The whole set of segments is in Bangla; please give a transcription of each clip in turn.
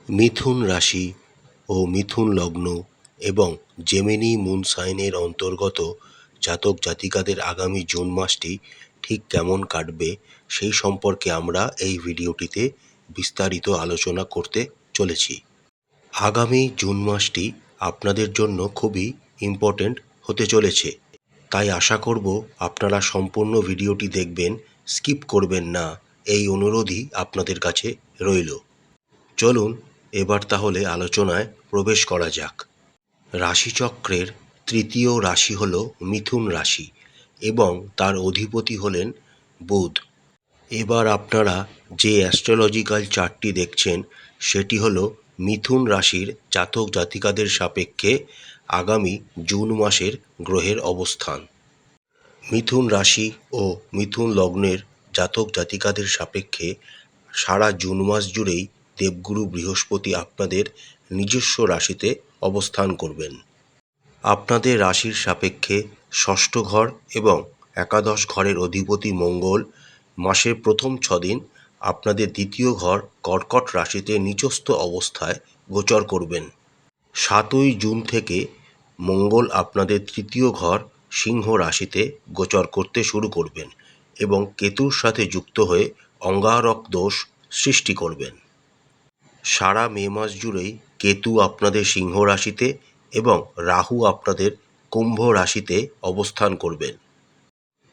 মিথুন রাশি ও মিথুন লগ্ন এবং জেমিনি মুন সাইনের অন্তর্গত জাতক জাতিকাদের আগামী জুন মাসটি ঠিক কেমন কাটবে সেই সম্পর্কে আমরা এই ভিডিওটিতে বিস্তারিত আলোচনা করতে চলেছি। আগামী জুন মাসটি আপনাদের জন্য খুবই ইম্পর্ট্যান্ট হতে চলেছে, তাই আশা করব আপনারা সম্পূর্ণ ভিডিওটি দেখবেন, স্কিপ করবেন না, এই অনুরোধই আপনাদের কাছে রইল। চলুন এবার তাহলে আলোচনায় প্রবেশ করা যাক। রাশিচক্রের তৃতীয় রাশি হল মিথুন রাশি এবং তার অধিপতি হলেন বুধ। এবার আপনারা যে অ্যাস্ট্রোলজিক্যাল চার্টটি দেখছেন সেটি হলো মিথুন রাশির জাতক জাতিকাদের সাপেক্ষে আগামী জুন মাসের গ্রহের অবস্থান। মিথুন রাশি ও মিথুন লগ্নের জাতক জাতিকাদের সাপেক্ষে সারা জুন মাস জুড়েই দেবগুরু বৃহস্পতি আপনাদের নিজস্ব রাশিতে অবস্থান করবেন। আপনাদের রাশির সাপেক্ষে ষষ্ঠ ঘর এবং একাদশ ঘরের অধিপতি মঙ্গল মাসের প্রথম 6 দিন আপনাদের দ্বিতীয় ঘর কর্কট রাশিতে নিচস্থ অবস্থায় গোচর করবেন। 7ই জুন থেকে মঙ্গল আপনাদের তৃতীয় ঘর সিংহ রাশিতে গোচর করতে শুরু করবেন এবং কেতুর সাথে যুক্ত হয়ে অঙ্গারক দোষ সৃষ্টি করবেন। সারা মে মাস জুড়েই কেতু আপনাদের সিংহ রাশিতে এবং রাহু আপনাদের কুম্ভ রাশিতে অবস্থান করবেন।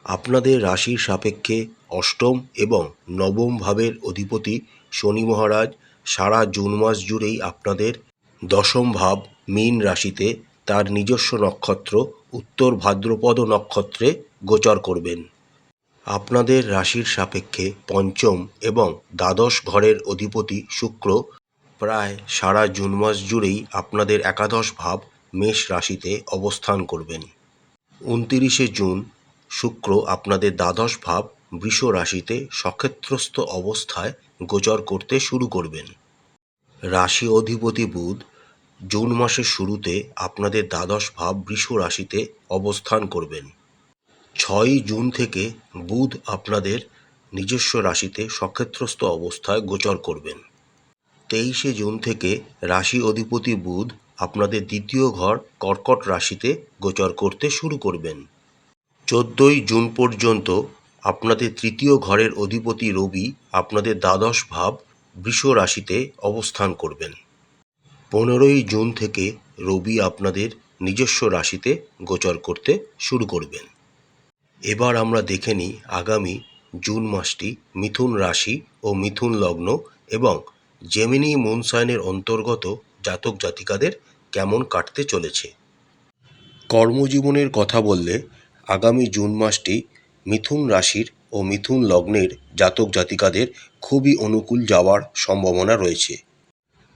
আপনাদের রাশির সাপেক্ষে অষ্টম এবং নবম ভাবের অধিপতি শনি মহারাজ সারা জুন মাস জুড়েই আপনাদের দশম ভাব মীন রাশিতে তার নিজস্ব নক্ষত্র উত্তর ভাদ্রপদ নক্ষত্রে গোচর করবেন। আপনাদের রাশির সাপেক্ষে পঞ্চম এবং দ্বাদশ ঘরের অধিপতি শুক্র প্রায় সারা জুন মাস জুড়েই আপনাদের একাদশ ভাব মেষ রাশিতে অবস্থান করবেন। 29শে জুন শুক্র আপনাদের দ্বাদশ ভাব বৃষ রাশিতে সক্ষেত্রস্থ অবস্থায় গোচর করতে শুরু করবেন। রাশি অধিপতি বুধ জুন মাসের শুরুতে আপনাদের দ্বাদশ ভাব বৃষ রাশিতে অবস্থান করবেন। 6ই জুন থেকে বুধ আপনাদের নিজস্ব রাশিতে সক্ষেত্রস্থ অবস্থায় গোচর করবেন। 23শে জুন থেকে রাশি অধিপতি বুধ আপনাদের দ্বিতীয় ঘর কর্কট রাশিতে গোচর করতে শুরু করবেন। 14ই জুন পর্যন্ত আপনাদের তৃতীয় ঘরের অধিপতি রবি আপনাদের দ্বাদশ ভাব বৃষ রাশিতে অবস্থান করবেন। 15ই জুন থেকে রবি আপনাদের নিজস্ব রাশিতে গোচর করতে শুরু করবেন। এবার আমরা দেখে নিই আগামী জুন মাসটি মিথুন রাশি ও মিথুন লগ্ন এবং জেমিনি মুন সাইনের অন্তর্গত জাতক জাতিকাদের কেমন কাটতে চলেছে। কর্মজীবনের কথা বললে আগামী জুন মাসটি মিথুন রাশির ও মিথুন লগ্নের জাতক জাতিকাদের খুবই অনুকূল যাওয়ার সম্ভাবনা রয়েছে।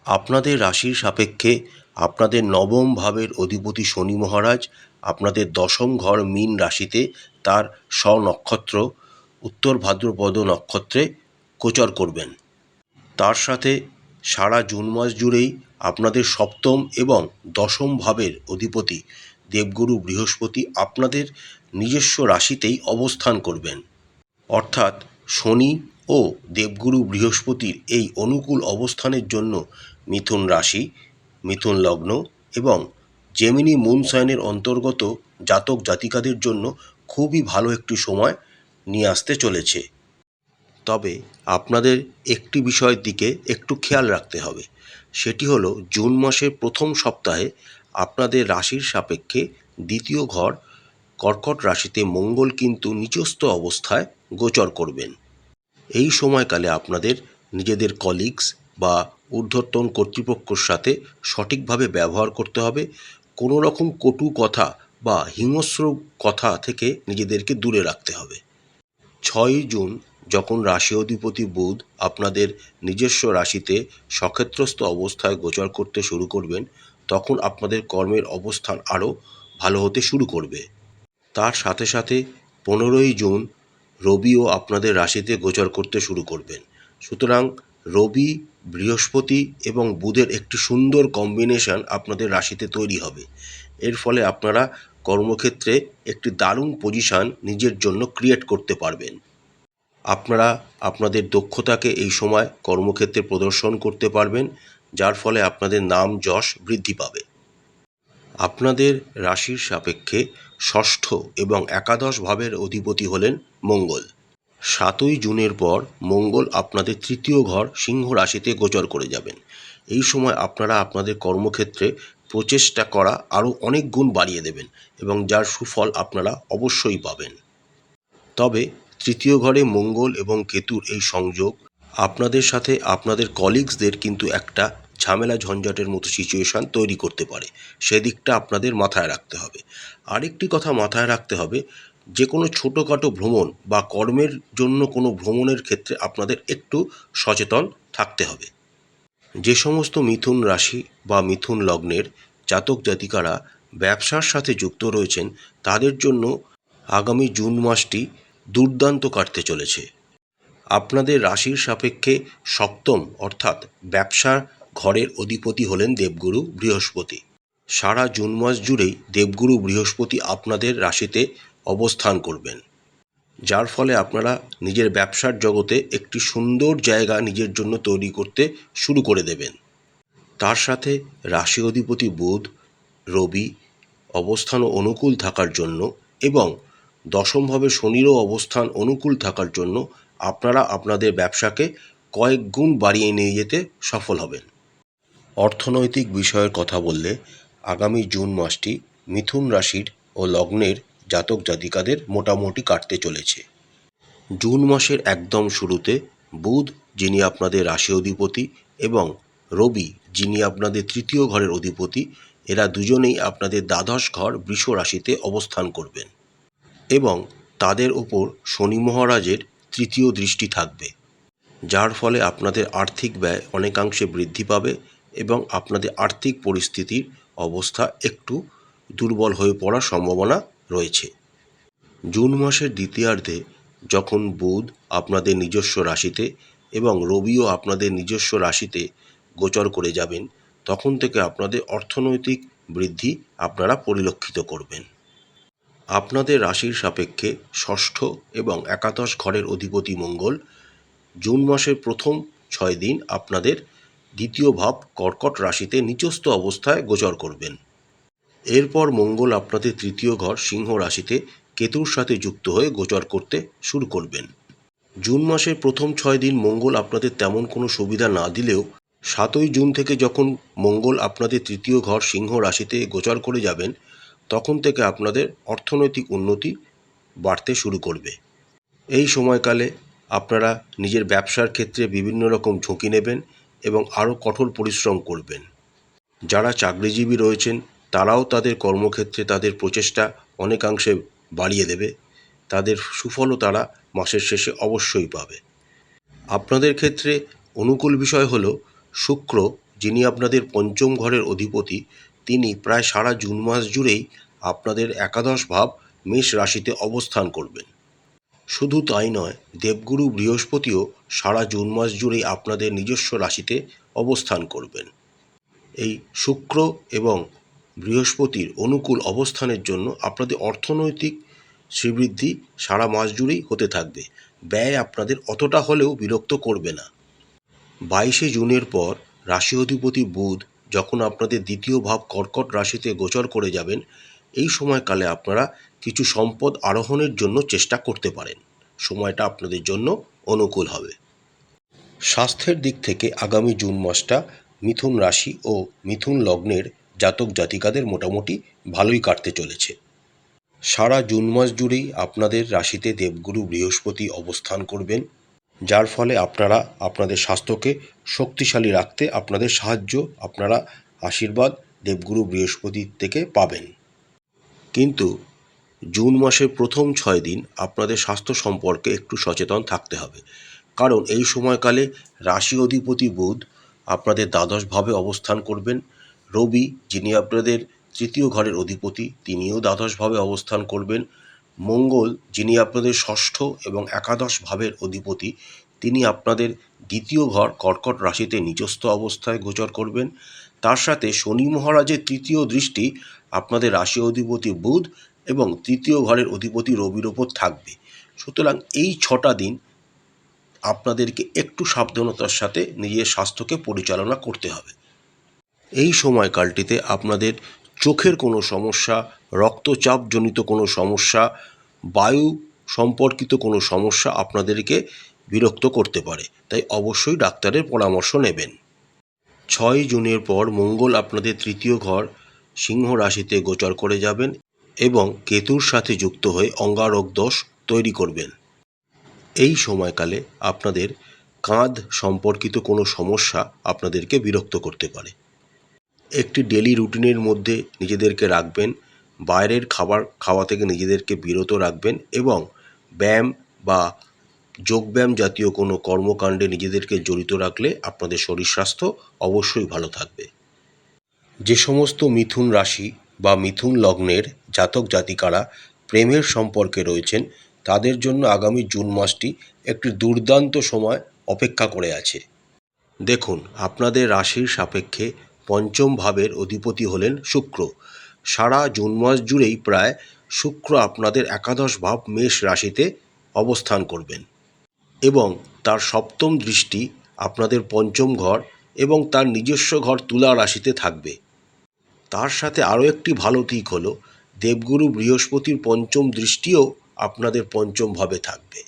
আপনাদের রাশির সাপেক্ষে আপনাদের নবম ভাবের অধিপতি শনি মহারাজ আপনাদের দশম ঘর মীন রাশিতে তার স্বনক্ষত্র উত্তর ভাদ্রপদ নক্ষত্রে গোচর করবেন। তার সাথে সারা জুন মাস জুড়েই আপনাদের সপ্তম এবং দশম ভাবের অধিপতি দেবগুরু বৃহস্পতি আপনাদের নিজস্ব রাশিতেই অবস্থান করবেন। অর্থাৎ শনি ও দেবগুরু বৃহস্পতির এই অনুকূল অবস্থানের জন্য মিথুন রাশি, মিথুন লগ্ন এবং জেমিনি মুন সাইনের অন্তর্গত জাতক জাতিকাদের জন্য খুবই ভালো একটি সময় নিয়ে আসতে চলেছে। তবে আপনাদের একটি বিষয়ের দিকে একটু খেয়াল রাখতে হবে, সেটি হলো জুন মাসের প্রথম সপ্তাহে আপনাদের রাশির সাপেক্ষে দ্বিতীয় ঘর কর্কট রাশিতে মঙ্গল কিন্তু নিচস্থ অবস্থায় গোচর করবেন। এই সময়কালে আপনাদের নিজেদের কলিগস বা ঊর্ধ্বতন কর্তৃপক্ষের সাথে সঠিকভাবে ব্যবহার করতে হবে। কোনো রকম কটু কথা বা হিংস্র কথা থেকে নিজেদেরকে দূরে রাখতে হবে। 6ই জুন যখন রাশি অধিপতি বুধ আপনাদের নিজস্ব রাশিতে সক্ষেত্রস্থ অবস্থায় গোচর করতে শুরু করবেন, তখন আপনাদের কর্মের অবস্থান আরও ভালো হতে শুরু করবে। তার সাথে সাথে 15ই জুন রবিও আপনাদের রাশিতে গোচর করতে শুরু করবেন। সুতরাং রবি, বৃহস্পতি এবং বুধের একটি সুন্দর কম্বিনেশন আপনাদের রাশিতে তৈরি হবে। এর ফলে আপনারা কর্মক্ষেত্রে একটি দারুণ পজিশন নিজের জন্য ক্রিয়েট করতে পারবেন। আপনারা আপনাদের দক্ষতাকে এই সময় কর্মক্ষেত্রে প্রদর্শন করতে পারবেন, যার ফলে আপনাদের নাম যশ বৃদ্ধি পাবে। আপনাদের রাশির সাপেক্ষে ষষ্ঠ এবং একাদশ ভাবের অধিপতি হলেন মঙ্গল। 7ই জুনের পর মঙ্গল আপনাদের তৃতীয় ঘর সিংহ রাশিতে গোচর করে যাবেন। এই সময় আপনারা আপনাদের কর্মক্ষেত্রে প্রচেষ্টা করা আরও অনেক গুণ বাড়িয়ে দেবেন এবং যার সুফল আপনারা অবশ্যই পাবেন। তবে তৃতীয় ঘরে মঙ্গল এবং কেতুর এই সংযোগ আপনাদের সাথে আপনাদের কলিগসদের কিন্তু একটা ঝামেলা ঝঞ্ঝাটের মতো সিচুয়েশান তৈরি করতে পারে। সেদিকটা আপনাদের মাথায় রাখতে হবে। আরেকটি কথা মাথায় রাখতে হবে, যে কোনো ছোটোখাটো ভ্রমণ বা কর্মের জন্য কোনো ভ্রমণের ক্ষেত্রে আপনাদের একটু সচেতন থাকতে হবে। যে সমস্ত মিথুন রাশি বা মিথুন লগ্নের জাতক জাতিকারা ব্যবসার সাথে যুক্ত রয়েছেন তাদের জন্য আগামী জুন মাসটি দুর্দান্ত কাটতে চলেছে। আপনাদের রাশির সাপেক্ষে সপ্তম অর্থাৎ ব্যবসার ঘরের অধিপতি হলেন দেবগুরু বৃহস্পতি। সারা জুন মাস জুড়েই দেবগুরু বৃহস্পতি আপনাদের রাশিতে অবস্থান করবেন, যার ফলে আপনারা নিজের ব্যবসার জগতে একটি সুন্দর জায়গা নিজের জন্য তৈরি করতে শুরু করে দেবেন। তার সাথে রাশি অধিপতি বুধ, রবি অবস্থানও অনুকূল থাকার জন্য এবং দশমভাবে শনিরও অবস্থান অনুকূল থাকার জন্য আপনারা আপনাদের ব্যবসাকে কয়েক গুণ বাড়িয়ে নিয়ে যেতে সফল হবেন। অর্থনৈতিক বিষয়ের কথা বললে আগামী জুন মাসটি মিথুন রাশির ও লগ্নের জাতক জাতিকাদের মোটামুটি কাটতে চলেছে। জুন মাসের একদম শুরুতে বুধ, যিনি আপনাদের রাশি অধিপতি, এবং রবি, যিনি আপনাদের তৃতীয় ঘরের অধিপতি, এরা দুজনেই আপনাদের দ্বাদশ ঘর বৃষ রাশিতে অবস্থান করবেন এবং তাদের ওপর শনি মহারাজের তৃতীয় দৃষ্টি থাকবে, যার ফলে আপনাদের আর্থিক ব্যয় অনেকাংশে বৃদ্ধি পাবে এবং আপনাদের আর্থিক পরিস্থিতির অবস্থা একটু দুর্বল হয়ে পড়ার সম্ভাবনা রয়েছে। জুন মাসের দ্বিতীয়ার্ধে যখন বুধ আপনাদের নিজস্ব রাশিতে এবং রবিও আপনাদের নিজস্ব রাশিতে গোচর করে যাবেন, তখন থেকে আপনাদের অর্থনৈতিক বৃদ্ধি আপনারা পরিলক্ষিত করবেন। আপনাদের রাশির সাপেক্ষে ষষ্ঠ এবং একাদশ ঘরের অধিপতি মঙ্গল জুন মাসের প্রথম 6 দিন আপনাদের দ্বিতীয় ভাব কর্কট রাশিতে নিচস্থ অবস্থায় গোচর করবেন। এরপর মঙ্গল আপনাদের তৃতীয় ঘর সিংহ রাশিতে কেতুর সাথে যুক্ত হয়ে গোচর করতে শুরু করবেন। জুন মাসের প্রথম 6 দিন মঙ্গল আপনাদের তেমন কোনো সুবিধা না দিলেও 7ই জুন থেকে যখন মঙ্গল আপনাদের তৃতীয় ঘর সিংহ রাশিতে গোচর করে যাবেন, তখন থেকে আপনাদের অর্থনৈতিক উন্নতি বাড়তে শুরু করবে। এই সময়কালে আপনারা নিজের ব্যবসার ক্ষেত্রে বিভিন্ন রকম ঝুঁকি নেবেন এবং আরও কঠোর পরিশ্রম করবেন। যারা চাকরিজীবী রয়েছেন তারাও তাদের কর্মক্ষেত্রে তাদের প্রচেষ্টা অনেকাংশে বাড়িয়ে দেবে, তাদের সুফলও তারা মাসের শেষে অবশ্যই পাবে। আপনাদের ক্ষেত্রে অনুকূল বিষয় হলো শুক্র, যিনি আপনাদের পঞ্চম ঘরের অধিপতি, তিনি প্রায় সারা জুন মাস জুড়েই আপনাদের একাদশ ভাব মেষ রাশিতে অবস্থান করবেন। শুধু তাই নয়, দেবগুরু বৃহস্পতিও সারা জুন মাস জুড়েই আপনাদের নিজস্ব রাশিতে অবস্থান করবেন। এই শুক্র এবং বৃহস্পতির অনুকূল অবস্থানের জন্য আপনাদের অর্থনৈতিক শ্রীবৃদ্ধি সারা মাস জুড়েই হতে থাকবে। ব্যয় আপনাদের অতটা হলেও বিরক্ত করবে না। 22শে জুনের পর রাশি অধিপতি বুধ যখন আপনাদের দ্বিতীয় ভাব কর্কট রাশিতে গোচর করে যাবেন, এই সময়কালে আপনারা কিছু সম্পদ আরোহণের জন্য চেষ্টা করতে পারেন। সময়টা আপনাদের জন্য অনুকূল হবে। স্বাস্থ্যের দিক থেকে আগামী জুন মাসটা মিথুন রাশি ও মিথুন লগ্নের জাতক জাতিকাদের মোটামুটি ভালোই কাটতে চলেছে। সারা জুন মাস জুড়েই আপনাদের রাশিতে দেবগুরু বৃহস্পতি অবস্থান করবেন, যার ফলে আপনারা আপনাদের স্বাস্থ্যকে শক্তিশালী রাখতে আপনাদের সাহায্য, আপনারা আশীর্বাদ দেবগুরু বৃহস্পতির থেকে পাবেন। কিন্তু জুন মাসের প্রথম 6 দিন আপনাদের স্বাস্থ্য সম্পর্কে একটু সচেতন থাকতে হবে, কারণ এই সময়কালে রাশি অধিপতি বুধ আপনাদের দ্বাদশভাবে অবস্থান করবেন। রবি, যিনি আপনাদের তৃতীয় ঘরের অধিপতি, তিনিও দ্বাদশভাবে অবস্থান করবেন। মঙ্গল, যিনি আপনাদের ষষ্ঠ এবং একাদশ ভাবের অধিপতি, তিনি আপনাদের দ্বিতীয় ঘর কর্কট রাশিতে নিচস্থ অবস্থায় গোচর করবেন। তার সাথে শনি মহারাজের তৃতীয় দৃষ্টি আপনাদের রাশি অধিপতি বুধ এবং তৃতীয় ঘরের অধিপতি রবির ওপর থাকবে। সুতরাং এই 6টা দিন আপনাদেরকে একটু সাবধানতার সাথে নিজের স্বাস্থ্যকে পরিচালনা করতে হবে। এই সময়কালটিতে আপনাদের চোখের কোনো সমস্যা, রক্তচাপজনিত কোনো সমস্যা, বায়ু সম্পর্কিত কোনো সমস্যা আপনাদেরকে বিরক্ত করতে পারে, তাই অবশ্যই ডাক্তারের পরামর্শ নেবেন। 6 জুনের পর মঙ্গল আপনাদের তৃতীয় ঘর সিংহ রাশিতে গোচর করে যাবেন এবং কেতুর সাথে যুক্ত হয়ে অঙ্গারক দোষ তৈরি করবেন। এই সময়কালে আপনাদের কাঁধ সম্পর্কিত কোনো সমস্যা আপনাদেরকে বিরক্ত করতে পারে। একটি ডেলি রুটিনের মধ্যে নিজেদেরকে রাখবেন, বাইরের খাবার খাওয়া থেকে নিজেদেরকে বিরত রাখবেন এবং ব্যায়াম বা যোগব্যায়াম জাতীয় কোনো কর্মকাণ্ডে নিজেদেরকে জড়িত রাখলে আপনাদের শরীর স্বাস্থ্য অবশ্যই ভালো থাকবে। যে সমস্ত মিথুন রাশি বা মিথুন লগ্নের জাতক জাতিকারা প্রেমের সম্পর্কে রয়েছেন, তাদের জন্য আগামী জুন মাসটি একটি দুর্দান্ত সময় অপেক্ষা করে আছে। দেখুন, আপনাদের রাশির সাপেক্ষে পঞ্চম ভাবের অধিপতি হলেন শুক্র। সারা জুন মাস জুড়েই প্রায় শুক্র আপনাদের একাদশ ভাব মেষ রাশিতে অবস্থান করবেন এবং তার সপ্তম দৃষ্টি আপনাদের পঞ্চম ঘর এবং তার নিজস্ব ঘর তুলা রাশিতে থাকবে। তার সাথে আরও একটি ভালো দিক হলো দেবগুরু বৃহস্পতির পঞ্চম দৃষ্টিও আপনাদের পঞ্চম ভাবে থাকবে।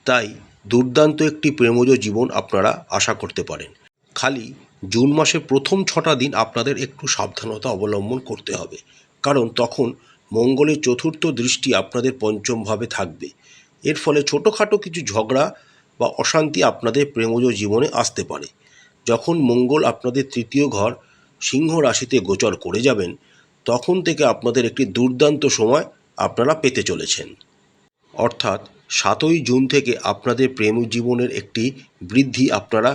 তাই দুর্দান্ত একটি প্রেমজ জীবন আপনারা আশা করতে পারেন। খালি জুন মাসের প্রথম 6টা দিন আপনাদের একটু সাবধানতা অবলম্বন করতে হবে, কারণ তখন মঙ্গলের চতুর্থ দৃষ্টি আপনাদের পঞ্চম ভাবে থাকবে। এর ফলে ছোটোখাটো কিছু ঝগড়া বা অশান্তি আপনাদের প্রেমজ জীবনে আসতে পারে। যখন মঙ্গল আপনাদের তৃতীয় ঘর সিংহ রাশিতে গোচর করে যাবেন, তখন থেকে আপনাদের একটি দুর্দান্ত সময় আপনারা পেতে চলেছেন। অর্থাৎ 7ই জুন থেকে আপনাদের প্রেম জীবনের একটি বৃদ্ধি আপনারা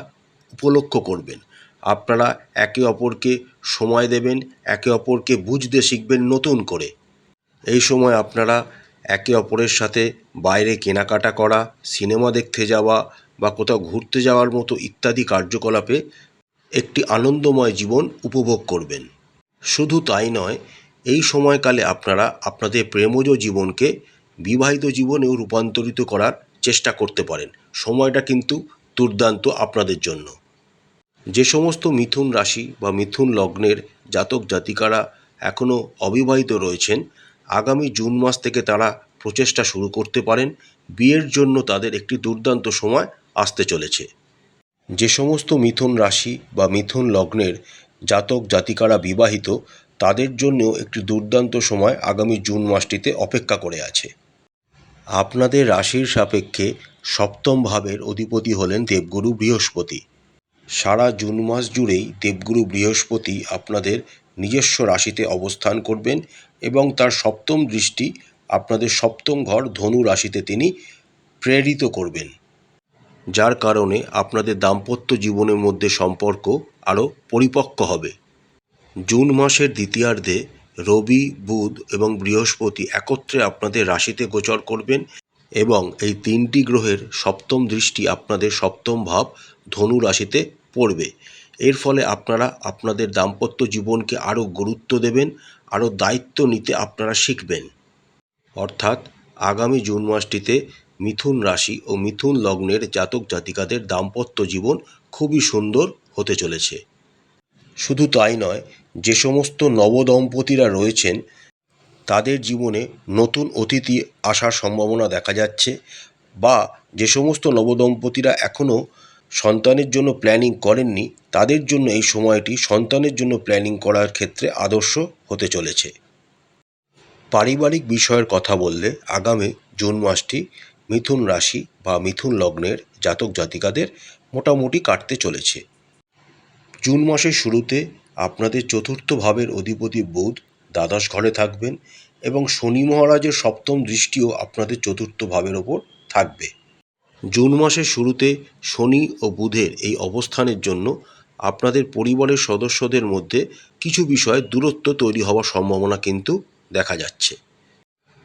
উপলক্ষ করবেন। আপনারা একে অপরকে সময় দেবেন, একে অপরকে বুঝতে শিখবেন নতুন করে। এই সময় আপনারা একে অপরের সাথে বাইরে কেনাকাটা করা, সিনেমা দেখতে যাওয়া বা কোথাও ঘুরতে যাওয়ার মতো ইত্যাদি কার্যকলাপে একটি আনন্দময় জীবন উপভোগ করবেন। শুধু তাই নয়, এই সময়কালে আপনারা আপনাদের প্রেমজ জীবনকে বিবাহিত জীবনেও রূপান্তরিত করার চেষ্টা করতে পারেন। সময়টা কিন্তু দুর্দান্ত আপনাদের জন্য। যে সমস্ত মিথুন রাশি বা মিথুন লগ্নের জাতক জাতিকারা এখনও অবিবাহিত রয়েছেন, আগামী জুন মাস থেকে তারা প্রচেষ্টা শুরু করতে পারেন। বিয়ের জন্য তাদের একটি দুর্দান্ত সময় আসতে চলেছে। যে সমস্ত মিথুন রাশি বা মিথুন লগ্নের জাতক জাতিকারা বিবাহিত, তাদের জন্যও একটি দুর্দান্ত সময় আগামী জুন মাসটিতে অপেক্ষা করে আছে। আপনাদের রাশির সাপেক্ষে সপ্তম ভাবের অধিপতি হলেন দেবগুরু বৃহস্পতি। সারা জুন মাস জুড়েই দেবগুরু বৃহস্পতি আপনাদের নিজস্ব রাশিতে অবস্থান করবেন এবং তার সপ্তম দৃষ্টি আপনাদের সপ্তম ঘর ধনু রাশিতে তিনি প্রেরিত করবেন, যার কারণে আপনাদের দাম্পত্য জীবনের মধ্যে সম্পর্ক আরও পরিপক্ক হবে। জুন মাসের দ্বিতীয়ার্ধে রবি, বুধ এবং বৃহস্পতি একত্রে আপনাদের রাশিতে গোচর করবেন এবং এই 3টি গ্রহের সপ্তম দৃষ্টি আপনাদের সপ্তম ভাব ধনু রাশিতে পড়বে। এর ফলে আপনারা আপনাদের দাম্পত্য জীবনকে আরও গুরুত্ব দেবেন, আরও দায়িত্ব নিতে আপনারা শিখবেন। অর্থাৎ আগামী জুন মাসটিতে মিথুন রাশি ও মিথুন লগ্নের জাতক জাতিকাদের দাম্পত্য জীবন খুবই সুন্দর হতে চলেছে। শুধু তাই নয়, যে সমস্ত নবদম্পতিরা রয়েছেন তাদের জীবনে নতুন অতিথি আসার সম্ভাবনা দেখা যাচ্ছে, বা যে সমস্ত নবদম্পতিরা এখনও সন্তানের জন্য প্ল্যানিং করেননি, তাদের জন্য এই সময়টি সন্তানের জন্য প্ল্যানিং করার ক্ষেত্রে আদর্শ হতে চলেছে। পারিবারিক বিষয়ের কথা বললে আগামী জুন মাসটি মিথুন রাশি বা মিথুন লগ্নের জাতক জাতিকাদের মোটামুটি কাটতে চলেছে। জুন মাসের শুরুতে আপনাদের চতুর্থ ভাবের অধিপতি বুধ দ্বাদশ ঘরে থাকবেন এবং শনি মহারাজের সপ্তম দৃষ্টিও আপনাদের চতুর্থ ভাবের ওপর থাকবে। জুন মাসের শুরুতে শনি ও বুধের এই অবস্থানের জন্য আপনাদের পরিবারের সদস্যদের মধ্যে কিছু বিষয়ে দূরত্ব তৈরি হওয়ার সম্ভাবনা কিন্তু দেখা যাচ্ছে।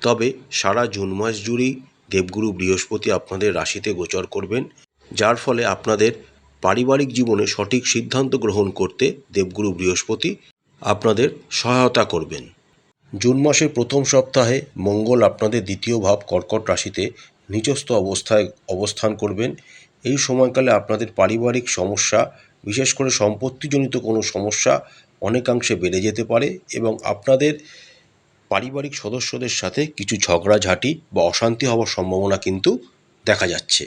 তবে সারা জুন মাস জুড়েই দেবগুরু বৃহস্পতি আপনাদের রাশিতে গোচর করবেন, যার ফলে আপনাদের পারিবারিক জীবনে সঠিক সিদ্ধান্ত গ্রহণ করতে দেবগুরু বৃহস্পতি আপনাদের সহায়তা করবেন। জুন মাসের প্রথম সপ্তাহে মঙ্গল আপনাদের দ্বিতীয় ভাব কর্কট রাশিতে নিচস্থ অবস্থায় অবস্থান করবেন। এই সময়কালে আপনাদের পারিবারিক সমস্যা, বিশেষ করে সম্পত্তিজনিত কোনো সমস্যা অনেকাংশে বেড়ে যেতে পারে এবং আপনাদের পারিবারিক সদস্যদের সাথে কিছু ঝগড়াঝাঁটি বা অশান্তি হওয়ার সম্ভাবনা কিন্তু দেখা যাচ্ছে।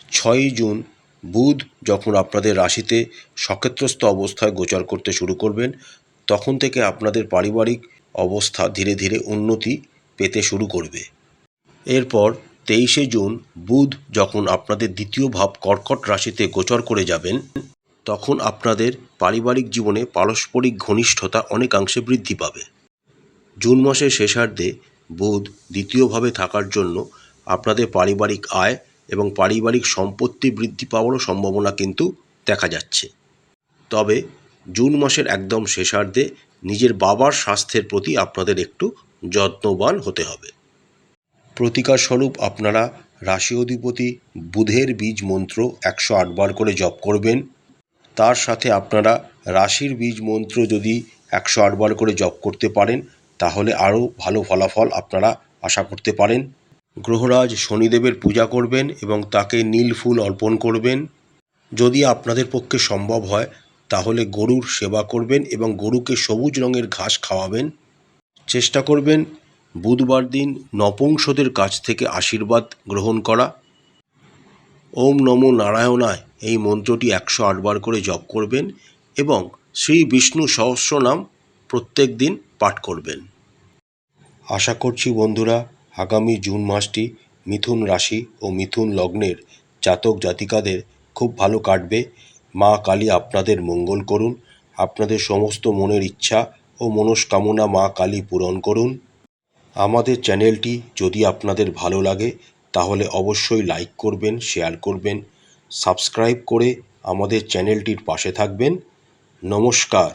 6ই জুন বুধ যখন আপনাদের রাশিতে সক্ষেত্রস্থ অবস্থায় গোচর করতে শুরু করবেন, তখন থেকে আপনাদের পারিবারিক অবস্থা ধীরে ধীরে উন্নতি পেতে শুরু করবে। এরপর 23শে জুন বুধ যখন আপনাদের দ্বিতীয় ভাব কর্কট রাশিতে গোচর করে যাবেন, তখন আপনাদের পারিবারিক জীবনে পারস্পরিক ঘনিষ্ঠতা অনেকাংশে বৃদ্ধি পাবে। জুন মাসের শেষার্ধে বুধ দ্বিতীয়ভাবে থাকার জন্য আপনাদের পারিবারিক আয় এবং পারিবারিক সম্পত্তি বৃদ্ধি পাওয়ারও সম্ভাবনা কিন্তু দেখা যাচ্ছে। তবে জুন মাসের একদম শেষার্ধে নিজের বাবার স্বাস্থ্যের প্রতি আপনাদের একটু যত্নবান হতে হবে। প্রতিকার স্বরূপ আপনারা রাশি অধিপতি বুধের বীজ মন্ত্র 108 বার করে জপ করবেন। তার সাথে আপনারা রাশির বীজ মন্ত্র যদি 108 বার করে জপ করতে পারেন, তাহলে আরও ভালো ফলাফল আপনারা আশা করতে পারেন। গ্রহরাজ শনিদেবের পূজা করবেন এবং তাকে নীল ফুল অর্পণ করবেন। যদি আপনাদের পক্ষে সম্ভব হয় তাহলে গরুর সেবা করবেন এবং গরুকে সবুজ রঙের ঘাস খাওয়াবেন। চেষ্টা করবেন বুধবার দিন নপুংসদের কাছ থেকে আশীর্বাদ গ্রহণ করা। ওম নমো নারায়ণায় এই মন্ত্রটি 108 বার করে জপ করবেন এবং শ্রী বিষ্ণু সহস্রনাম প্রত্যেক দিন পাঠ করবেন। আশা করছি বন্ধুরা, আগামী জুন মাসটি মিথুন রাশি ও মিথুন লগ্নের জাতক জাতিকাদের খুব ভালো কাটবে। মা কালী আপনাদের মঙ্গল করুন, আপনাদের সমস্ত মনের ইচ্ছা ও মনস্কামনা মা কালী পূরণ করুন। আমাদের চ্যানেলটি যদি আপনাদের ভালো লাগে তাহলে অবশ্যই লাইক করবেন, শেয়ার করবেন, সাবস্ক্রাইব করে আমাদের চ্যানেলটির পাশে থাকবেন। নমস্কার।